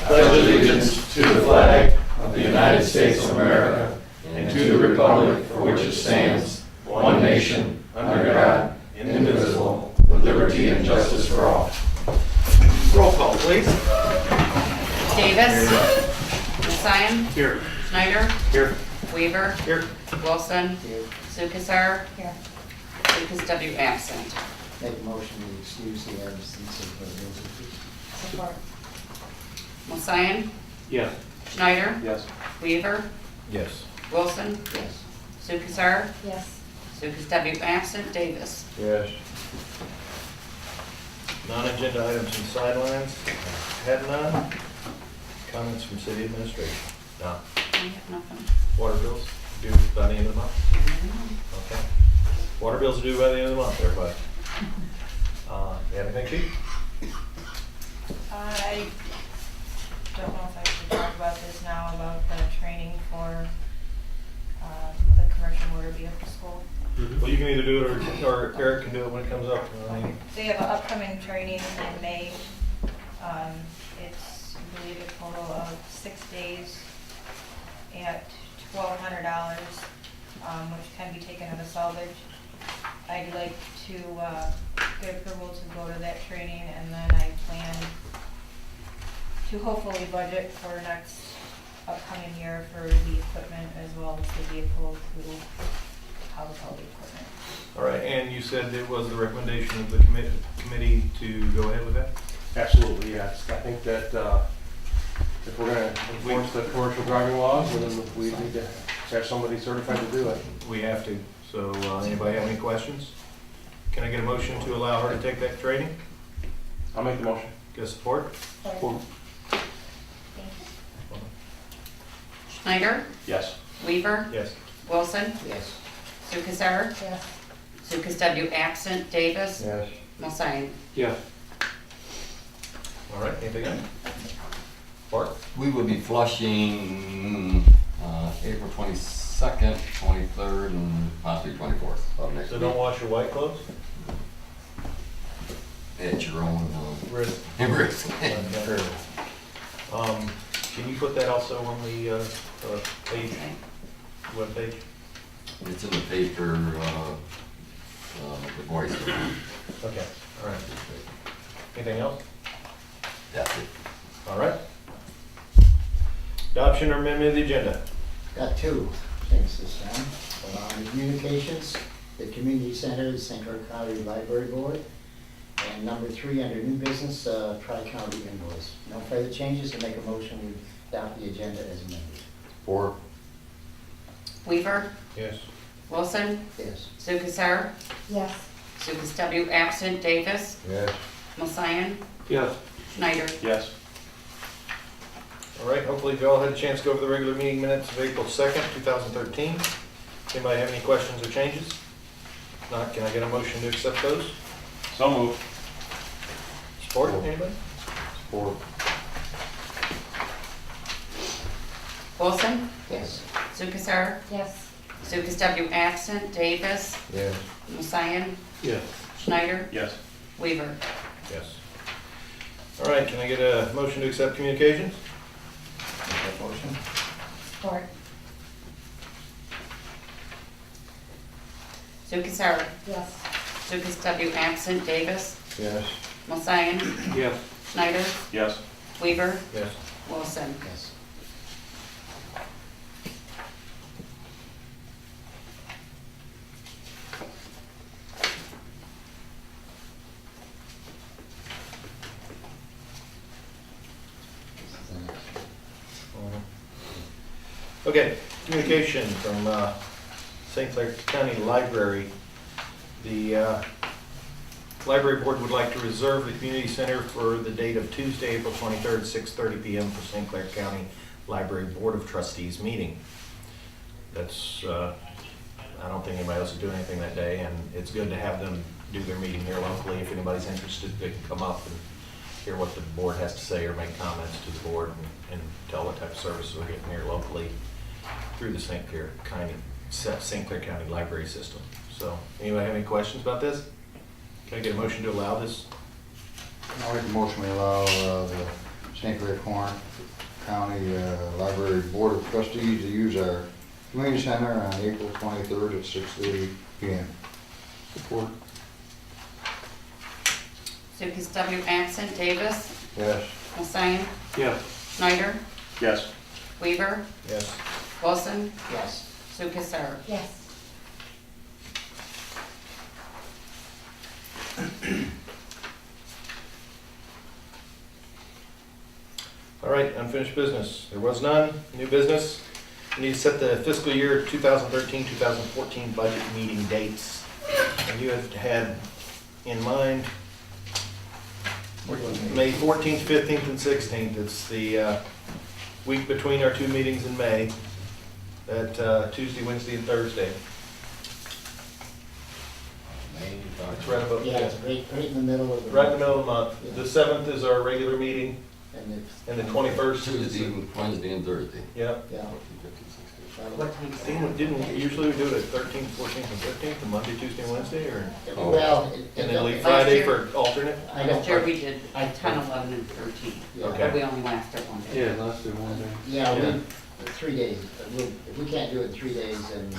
pledge allegiance to the flag of the United States of America and to the republic for which it stands, one nation, under God, indivisible, with liberty and justice for all. Roll call, please. Davis. Messiah. Here. Schneider. Here. Weaver. Here. Wilson. Sukasar. Here. Lucas W. absent. Make a motion to excuse the absence of the visitors. Support. Messiah. Yes. Schneider. Yes. Weaver. Yes. Wilson. Yes. Sukasar. Yes. Lucas W. absent. Davis. Yes. Non-agenda items and sidelines. Had none. Comments from city administration? No. I have nothing. Water bills due by the end of the month? Okay. Water bills are due by the end of the month, everybody. You have anything, Chief? I don't know if I should talk about this now, about the training for the commercial motor vehicle school. Well, you can either do it or Eric can do it when it comes up. They have an upcoming training in May. It's, I believe, a total of 6 days at $1,200, which can be taken out of salvage. I'd like to get approval to go to that training, and then I plan to hopefully budget for next upcoming year for the equipment as well as the vehicle to house all the equipment. All right, and you said it was the recommendation of the committee to go ahead with that? Absolutely, yes. I think that if we're going to enforce the commercial driving laws, then we need to have somebody certified to do it. We have to. So anybody have any questions? Can I get a motion to allow her to take that training? I'll make the motion. Get support? Schneider. Yes. Weaver. Yes. Wilson. Yes. Sukasar. Yes. Lucas W. absent. Davis. Yes. Messiah. Yeah. All right, anything else? Bart? We will be flushing April 22nd, 23rd, and possibly 24th of next So week. don't wash your white clothes? At your own Risk. risk. Can you put that also on the page, Okay. web page? It's in the paper, the voice. Okay, all right. Anything else? That's it. All right. Adoption or amendment of the agenda? Got two things this time. Communications, the community center, the St. Clair County Library Board. And number 3, under new business, tri-county invoice. No further changes, and make a motion to adopt the agenda as amended. Or Weaver. Yes. Wilson. Yes. Sukasar. Yes. Lucas W. absent. Davis. Yes. Messiah. Yes. Schneider. Yes. All right, hopefully you all had a chance to go over the regular meeting minutes of April 2nd, 2013. Anybody have any questions or changes? If not, can I get a motion to accept those? So moved. Support, anybody? Support. Wilson. Yes. Sukasar. Yes. Lucas W. absent. Davis. Yes. Messiah. Yes. Schneider. Yes. Weaver. Yes. All right, can I get a motion to accept communications? Make that motion. Support. Sukasar. Yes. Lucas W. absent. Davis. Yes. Messiah. Yes. Schneider. Yes. Weaver. Yes. Wilson. Yes. This is the next one. Okay, communication from St. Clair County Library. The Library Board would like to reserve the community center for the date of Tuesday, April 23rd, 6:30 p.m. for St. Clair County Library Board of Trustees meeting. That's, I don't think anybody else is doing anything that day, and it's good to have them do their meeting here locally. If anybody's interested, they can come up and hear what the board has to say or make comments to the board and tell what type of services we're getting here locally through the St. Clair County Library System. So, anybody have any questions about this? Can I get a motion to allow this? I'll make a motion we allow the St. Clair County Library Board of Trustees to use our community center on April 23rd at 6:30 p.m. Support. Lucas W. absent, Davis, Yes. Hassan, Yes. Schneider, Yes. Weaver, Yes. Wilson, Yes. Lukasar. Yes. All right, unfinished business. There was none. New business. We need to set the fiscal year 2013-2014 budget meeting dates. And you had in mind May 14th, 15th, and 16th. It's the week between our two meetings in May, that Tuesday, Wednesday, and Thursday. It's right about, Yeah, it's right in the middle of the. right in the middle of the month. The 7th is our regular meeting, And it's, and the 21st is. Tuesday, Wednesday, and Thursday. Yep. yeah. What time is it? Didn't we usually do it at 13th, 14th, and 15th, and Monday, Tuesday, and Wednesday, or? Well. And then leave Last Friday year- for alternate? I don't. Last year we did 10, 11, and 13, Yeah. Okay. but we only lasted one day. Yeah, last day, one day. Yeah, Yeah. 3 days. If we can't do it in 3 days, then,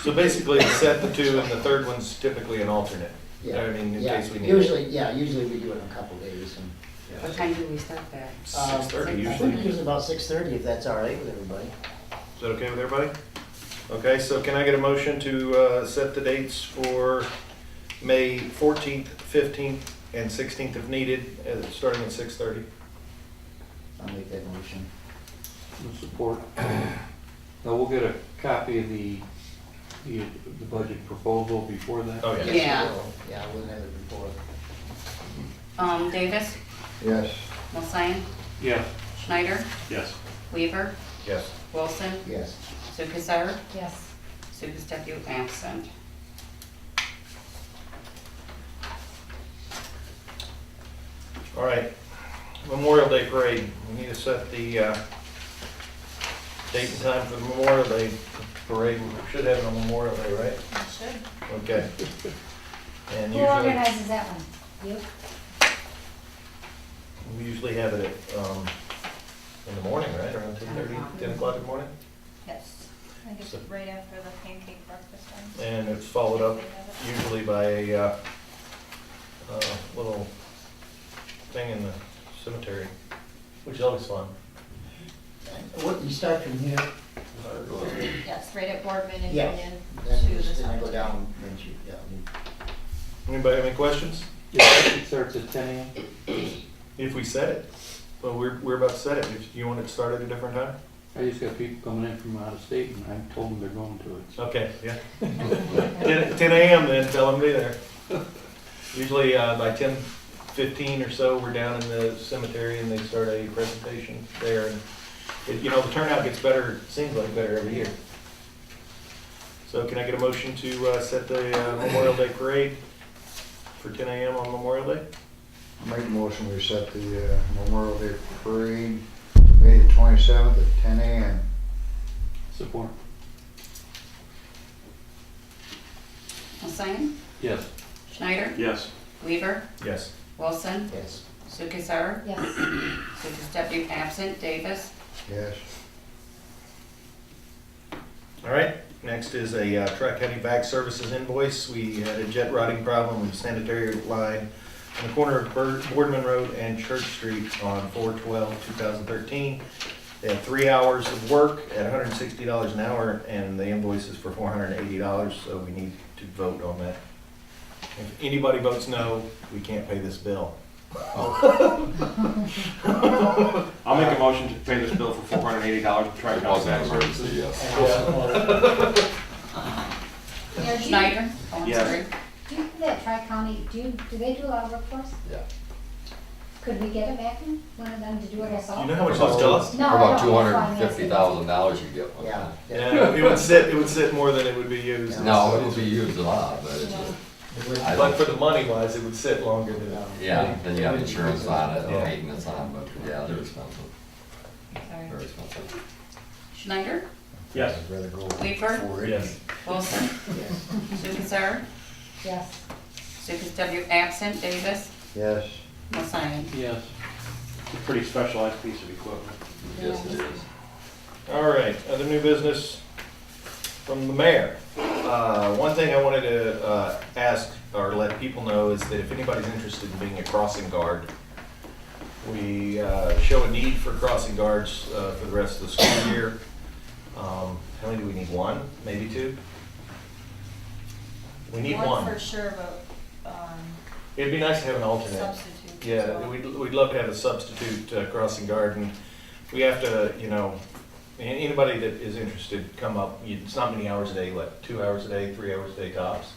So basically, it's set the two, and the third one's typically an alternate. yeah. I mean, in Yeah. case we need it. Usually we do it in a couple days. And What time do we start that? 6:30 I think usually. usually about 6:30, if that's all right with everybody. Is that okay with everybody? Okay, so can I get a motion to set the dates for May 14th, 15th, and 16th if needed, starting at 6:30? I'll make that motion. Support. Now, we'll get a copy of the budget proposal before that. Oh, yeah. Yeah. Yeah, we'll have it before. Davis, Yes. Hassan, Yes. Schneider, Yes. Weaver, Yes. Wilson, Yes. Lukasar, Yes. Lucas W. absent. All right, Memorial Day Parade. We need to set the date and time for the Memorial Day Parade. We should have it on Memorial Day, right? You should. Okay. And Who usually, organizes that one? You? we usually have it at, in the morning, right, around 10:30, 10 o'clock in the morning? Yes. I think it's So- right after the pancake breakfast one. And it's followed up usually by a little thing in the cemetery, which is always fun. What, you start from here, Yes, right at Boardman and Yeah. Union then to you the just go cemetery. down, then you, yeah. Anybody have any questions? Yeah, it starts at 10 a.m. If we set it, well, we're about to set it. If you want it to start at a different time? I just got people coming in from out of state, and I told them they're going to it. So. Okay, yeah. 10 a.m. then, tell them to be there. Usually by 10:15 or so, we're down in the cemetery and they start a presentation there. And the turnout gets better, seems like better every year. So can I get a motion to set the Memorial Day Parade for 10 a.m. on Memorial Day? Make a motion, we set the Memorial Day Parade, May the 27th at 10 a.m. Support. Hassan, Yes. Schneider, Yes. Weaver, Yes. Wilson, Yes. Lukasar, Yes. Lucas W. absent, Davis, Yes. All right, next is a Tri-County Bag Services invoice. We had a jet rotting problem with the sanitary line on the corner of Boardman Road and Church Street on 4/12/2013. They had 3 hours of work at $160 an hour, and the invoice is for $480, so we need to vote on that. If anybody votes no, we can't pay this bill. I'll make a motion to pay this bill for $480 to try It was an emergency, yes. Mayor, do you- Schneider, oh, I'm Yes. sorry. Do you, that Tri-County, do they do a lot of work for us? Yeah. Could we get it back in, one of them to do it ourselves? You know how much those cost? No, For I about don't. That's why I'm asking. $250,000 you get one. Yeah. Yeah, it would sit more than it would be used. No, it would be used a lot, but it's just, It would- I But for the money wise, it would sit longer than. yeah, then you have insurance on it, Yeah. and maintenance on it, but yeah, they're expensive, Sorry. very expensive. Schneider, Yes. I'd rather go Weaver? 480. Yes. Wilson, Yes. Lukasar, Yes. Lucas W. absent, Davis, Yes. Hassan. Yes. a pretty specialized piece of equipment. Yes, it is. All right, other new business from the mayor. One thing I wanted to ask or let people know is that if anybody's interested in being a crossing guard, we show a need for crossing guards for the rest of the school year. How many do we need? One, maybe two? We need one. for sure, but, It'd be nice to have an alternate. substitute. Yeah, so- we'd love to have a substitute crossing guard, and we have to, anybody that is interested, come up. It's not many hours a day, like 2 hours a day, 3 hours a day tops,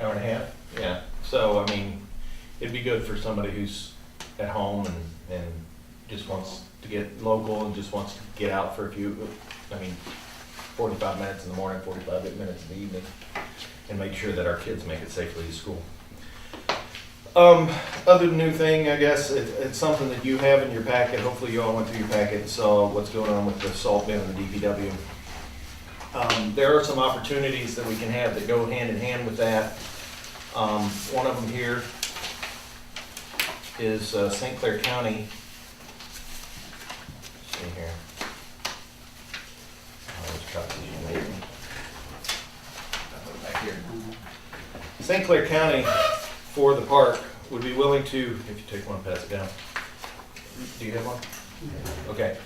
hour and a half. Yeah, so, I mean, it'd be good for somebody who's at home and just wants to get local and just wants to get out for 45 minutes in the morning, 45 minutes in the evening, and make sure that our kids make it safely to school. Other new thing, I guess, it's something that you have in your packet. Hopefully you all went through your packet and saw what's going on with the salt bin and the DPW. There are some opportunities that we can have that go hand in hand with that. One of them here is St. Clair County. Let's see here. There's copies you made. I'll put it back here. St. Clair County, for the park, would be willing to, if you take one, pass it down. Do you have one? Okay.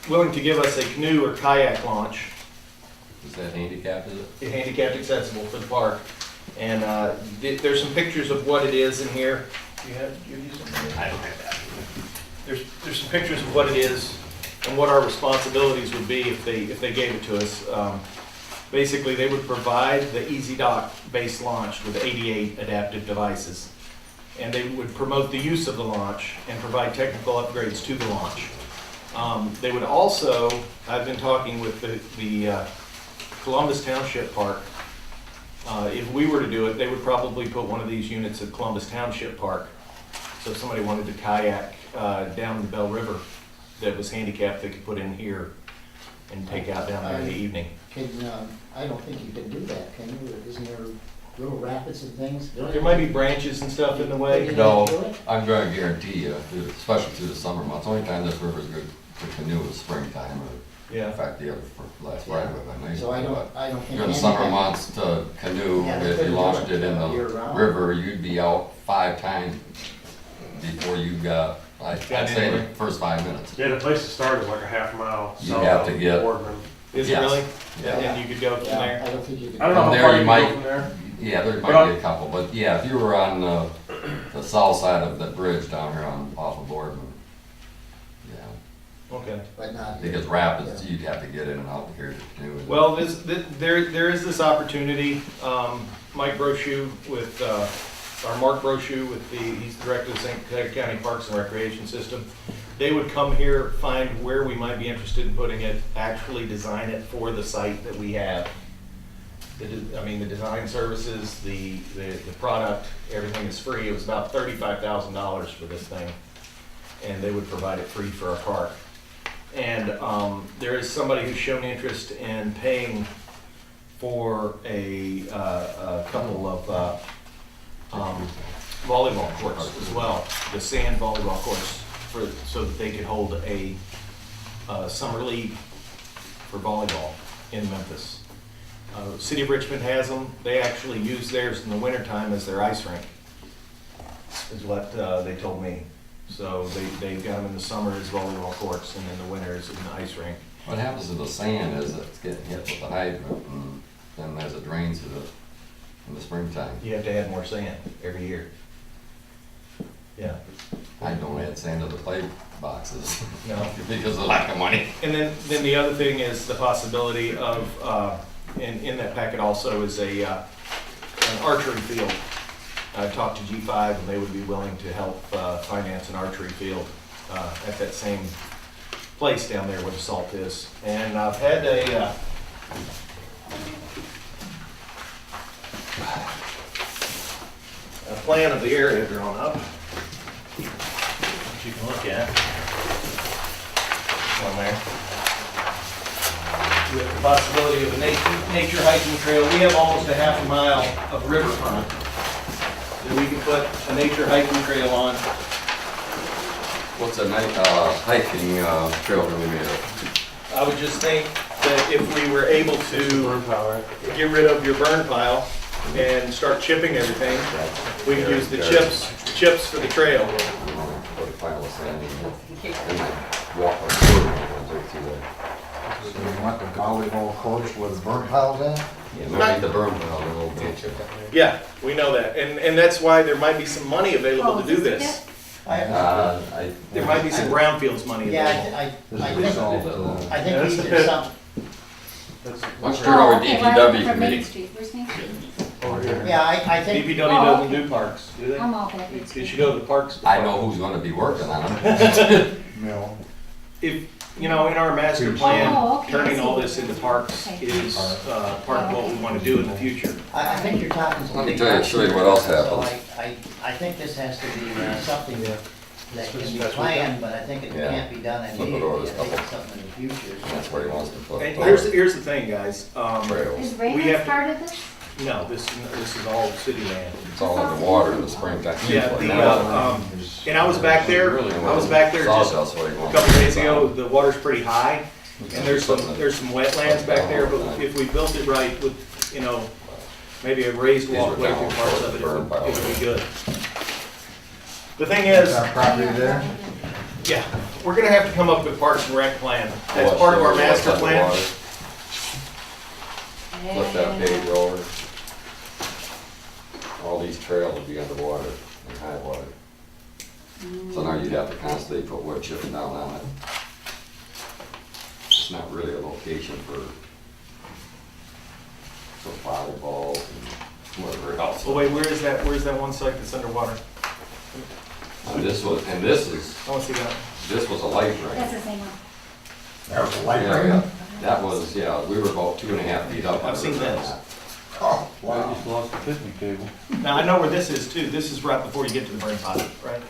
Willing to give us a canoe or kayak launch, Is that handicapped, is it? handicapped accessible for the park. And there's some pictures of what it is in here. You used them? I don't have that. There's some pictures of what it is and what our responsibilities would be if they gave it to us. Basically, they would provide the EasyDock base launch with 88 adaptive devices. And they would promote the use of the launch and provide technical upgrades to the launch. They would also, I've been talking with the Columbus Township Park. If we were to do it, they would probably put one of these units at Columbus Township Park. So if somebody wanted to kayak down the Bell River that was handicapped, they could put in here and take out down there in the evening. I don't think you can do that, can you? Isn't there little rapids and things? There might be branches and stuff in the way. No, I'm going to guarantee you, especially through the summer months, only time this river's good to canoe is springtime, or Yeah. in fact, the other last Friday with my neighbor. So I don't think. During the summer handicap- months to canoe, Yeah, they if you couldn't launched do it in the year-round. river, you'd be out 5 times before you got, I'd say the first 5 minutes. Yeah, the place to start is like a half mile You south have to of get- Boardman. Is it Yes. really? Yeah. And you could go from Yeah, there? I don't think you can. I don't know From how there far you you might- go from there. Yeah, there But might be a couple, but yeah, if you were on the south side of the bridge down here off of Boardman, yeah, Okay. But not. because rapids, you'd have to get in and out here to do it. Well, there is this opportunity. Mike Brochu with, or Mark Brochu with he's the director of the St. Clair County Parks and Recreation System. They would come here, find where we might be interested in putting it, actually design it for the site that we have. The design services, the product, everything is free. It was about $35,000 for this thing, and they would provide it free for our park. And there is somebody who's shown interest in paying for a couple of volleyball courts as well, the sand volleyball courts, so that they could hold a summer league for volleyball in Memphis. City of Richmond has them. They actually use theirs in the wintertime as their ice rink, is what they told me. So they've got them in the summer as volleyball courts, and in the winter as an ice rink. What happens to the sand is it's getting hit with the hydrant, and then as it drains in the springtime. You have to add more sand every year. Yeah. I don't add sand to the play boxes No. because of lack of money. And then the other thing is the possibility of, in that packet also is an archery field. I talked to G5 and they would be willing to help finance an archery field at that same place down there where the salt is. And I've had a plan of the area drawn up, which you can look at. One there. With the possibility of a nature hiking trail. We have almost a half a mile of riverfront that we can put a nature hiking trail on. What's a night, hiking, trail gonna be made of? I would just think that if we were able to Burn power. get rid of your burn pile and start chipping everything, we could use the chips for the trail. Put a pile of sand in it, and then walk on the road through there. So you want the volleyball courts with burn piles in? Yeah, maybe the burn pile, the little bench. Yeah, we know that, and that's why there might be some money available to do this. There might be some brownfields money Yeah, available. This I is think, all, I think That's these the are pit. some, That's Let's turn over to okay, right DPW from Main committee. Street. Where's Main Street? over here. yeah, I think, DPW Oh, doesn't okay. do parks, do they? I'm all back. You should go to the parks. I know who's gonna be working on them. no. If, you know, in our master Oh, plan, okay, I turning see. all this into parks Okay. is part of what we want to do in the future. I think you're talking some Let me big tell you, numbers show you what else here, so happens. I think this has to be something that can be planned, but I think it Yeah. can't be done Flip it over immediately. this I think couple. it's something in the future. That's where he wants to put And it. here's the thing, guys. Trails. Is We have Raymond to- part of this? No, this is all city land. It's all in the water in the springtime. Yeah, Usually the, now. and I was back there, I was back there just Sawdust, what he a wants. couple days ago, the water's pretty high, and there's some wetlands back there, but if we built it right with, you know, maybe a raised These are walkway through down parts towards of the it, burn pile. it would be good. The thing Is is, our property there? yeah, we're gonna have to come up with Parks and Rec plan. That's part of our master plan. Flip that page over. All these trails will be underwater and high water. So now you'd have to constantly put wood chips down on it. It's not really a location for volleyball and whatever else. Oh wait, where's that one site that's underwater? And this is, I wanna see that. this was a life ring. That's the same one. That was a light Yeah, ring? yeah. That was, yeah, we were about 2.5 feet up. I've seen this. Oh, I wow. just lost the picnic table. Now, I know where this is too. This is right before you get to the burn pile, right?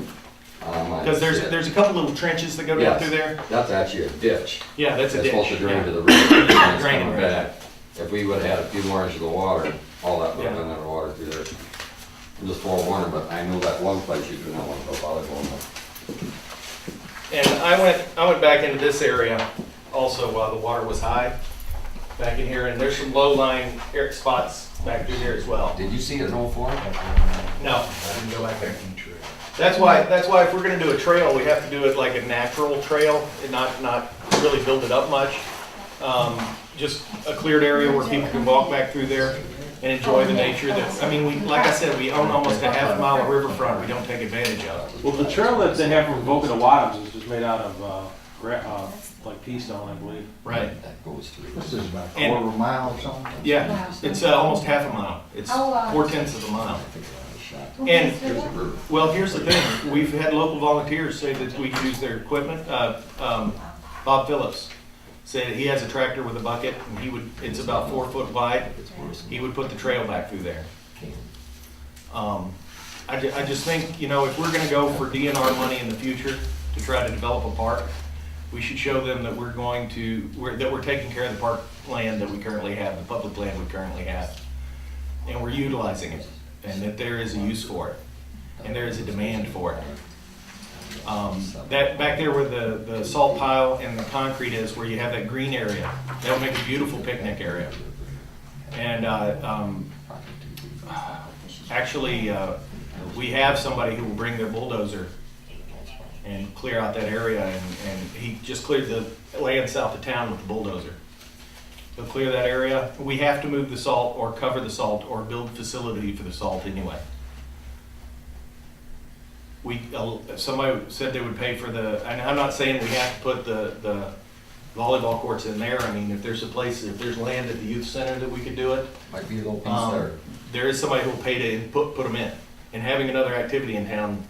Because there's a couple little trenches that go down Yes. through there. That's actually a ditch. Yeah, that's a It's ditch. supposed to drain yeah. to the river. and it's Draining, coming right. back. If we would've had a few more inches of water, all that would've Yeah. been underwater through there. I'm just forewarning, but I knew that one place you do not want to go volleyball. And I went back into this area also while the water was high, back in here, and there's some low-lying spots back through here as well. Did you see it in 04? No, I didn't go back there. That's why if we're gonna do a trail, we have to do it like a natural trail and not really build it up much. Just a cleared area where people can walk back through there and enjoy the nature that, I mean, like I said, we own almost a half mile of riverfront we don't take advantage of. Well, the trail that they have from Boca to Wadums is just made out of, like pea stone, I believe. Right. That goes through. This is about a And- quarter mile or something? Yeah, it's almost half a mile. It's How, 4/10 of a mile. And, Who's There's a this? river. well, here's the thing, we've had local volunteers say that we could use their equipment. Bob Phillips said he has a tractor with a bucket, and it's about 4 foot wide. He would put the trail back through there. I just think, you know, if we're gonna go for DNR money in the future to try to develop a park, we should show them that that we're taking care of the park land that we currently have, the public land we currently have. And we're utilizing it, and that there is a use for it, and there is a demand for it. That back there where the salt pile and the concrete is, where you have that green area, that would make a beautiful picnic area. And actually, we have somebody who will bring their bulldozer and clear out that area, and he just cleared the land south of town with the bulldozer. He'll clear that area. We have to move the salt or cover the salt or build a facility for the salt anyway. Somebody said they would pay for and I'm not saying we have to put the volleyball courts in there. I mean, if there's land at the youth center that we could do it, Might be a little piece there. there is somebody who will pay to put them in. And having another activity in town,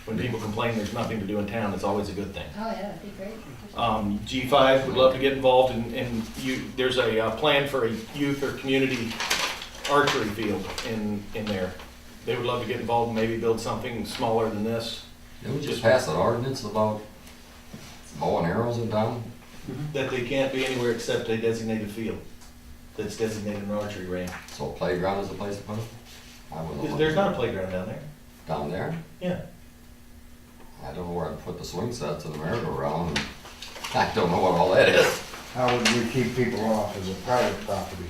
when people complain there's nothing to do in town, it's always a good thing. Oh, yeah, that'd be great. G5 would love to get involved there's a plan for a youth or community archery field in there. They would love to get involved and maybe build something smaller than this, Didn't we just pass an ordinance about bow and arrows in town? that they can't be anywhere except a designated field that's designated an archery range. So playground is the place to put it? I wouldn't look There's not a at it. playground down there. Down there? Yeah. I don't know where I'd put the swing sets and the merry-go-round. I don't know what all that is. How would we keep people off as a private property?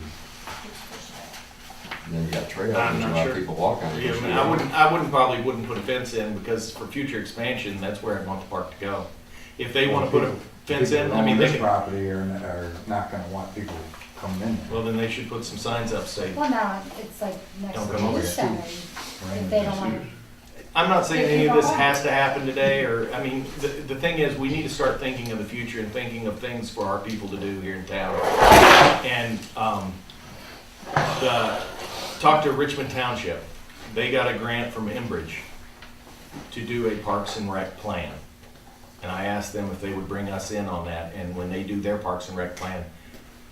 And then you got trails, I'm there's a not lot sure. of people walk on it. Yeah, I mean, I wouldn't probably put a fence in, because for future expansion, that's where I'd want the park to go. If they wanna put a fence in, I mean, they This can, property are not gonna want people coming in there. well, then they should put some signs up saying, Well, no, it's like next Don't to come over the here. center, if they don't want to. I'm not saying any of this has to happen today, or, I mean, the thing is, we need to start thinking of the future and thinking of things for our people to do here in town. And, talk to Richmond Township. They got a grant from Enbridge to do a Parks and Rec plan. And I asked them if they would bring us in on that, and when they do their Parks and Rec plan,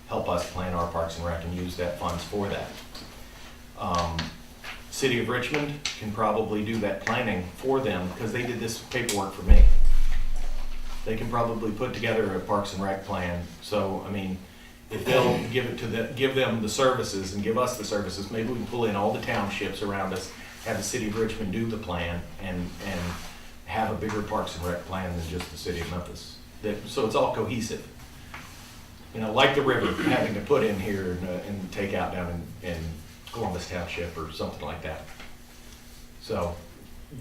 help us plan our Parks and Rec and use that funds for that. City of Richmond can probably do that planning for them, because they did this paperwork for me. They can probably put together a Parks and Rec plan, so, I mean, if they'll give them the services and give us the services, maybe we can pull in all the townships around us, have the City of Richmond do the plan, and have a bigger Parks and Rec plan than just the City of Memphis. So it's all cohesive. You know, like the river, having to put in here and take out down in Columbus Township or something like that. So,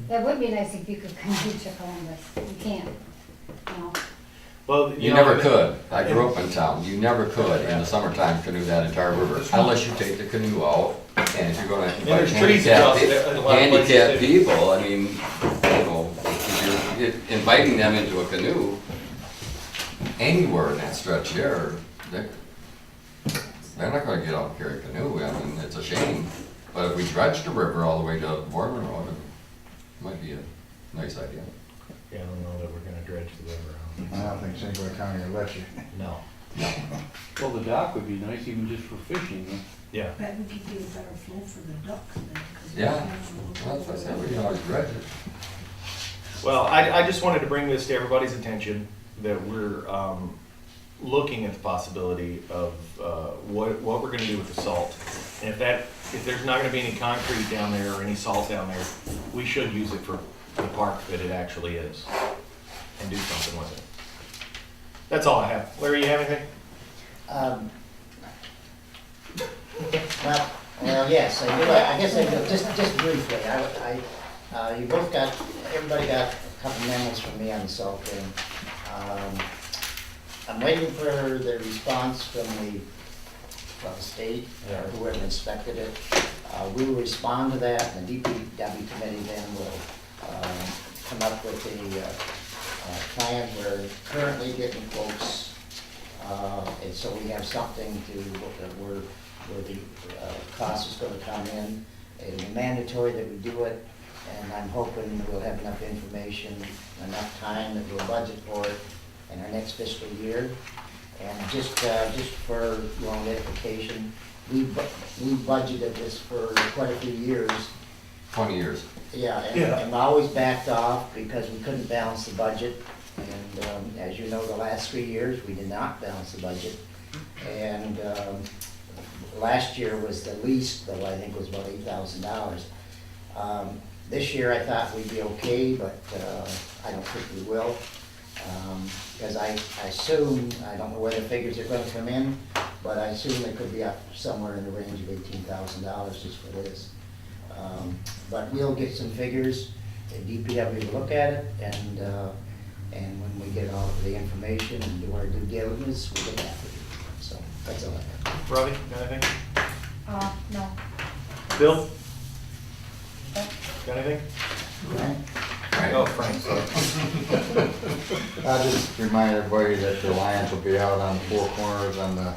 That would be nice if you could come to Columbus. You can't, no. well, You know, never could. I grew up in town. You never could in the summertime canoe that entire river, unless you take the canoe out. And if you're gonna invite there's trees across it in a lot of places, handicapped too. people, I mean, you know, if you're inviting them into a canoe anywhere in that stretch there, they're not gonna get out and carry a canoe. I mean, it's a shame. But if we dredge the river all the way to Boardman Road, it might be a nice idea. Yeah, I don't know that we're gonna dredge the river. I don't think St. Clair County will let you. No, Well, the dock would be nice even just for fishing. yeah. That would give you a better flow for the ducks then. 'cause Yeah. they have a little- Well, that's what I said, we can always dredge it. Well, I just wanted to bring this to everybody's attention, that we're looking at the possibility of what we're gonna do with the salt. And if there's not gonna be any concrete down there or any salt down there, we should use it for the park that it actually is, and do something with it. That's all I have. Larry, you have anything? Well, yes, I do. I guess I do, just briefly. You both everybody got a couple memos from me on the salt thing. I'm waiting for the response from the state, or whoever inspected it. We will respond to that, and the DPW committee then will come up with a plan. We're currently getting quotes, and so we have something where the cost is gonna come in. It'll be mandatory that we do it, and I'm hoping we'll have enough information, enough time that we'll budget for it in our next fiscal year. And just for your own edification, we budgeted this for quite a few years. 20 years. Yeah, Yeah. and always backed off because we couldn't balance the budget. And as you know, the last 3 years, we did not balance the budget. And last year was the least, though I think was about $8,000. This year I thought we'd be okay, but I don't think we will. Because I assume, I don't know where the figures are gonna come in, but I assume it could be up somewhere in the range of $18,000 just for this. But we'll get some figures, the DPW will look at it, and when we get all of the information and do our due diligence, we'll get back with you. So, that's all I have. Robbie, got anything? No. Bill? Got anything? Right? Oh, Frank, sorry. I'll just remind everybody that the Lions will be out on the Four Corners on the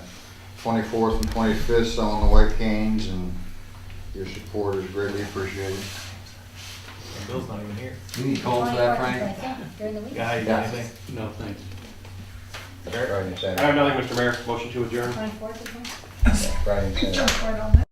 24th and 25th selling the white canes, and your support is greatly appreciated. And Bill's not even here. You need cones for that, Frank? During the week. Guy, you got anything? No, thanks. Eric? Friday and I Saturday. have nothing, Mr. Mayor. Motion to adjourn. 24th, I think. Friday and Saturday. Jump right on that.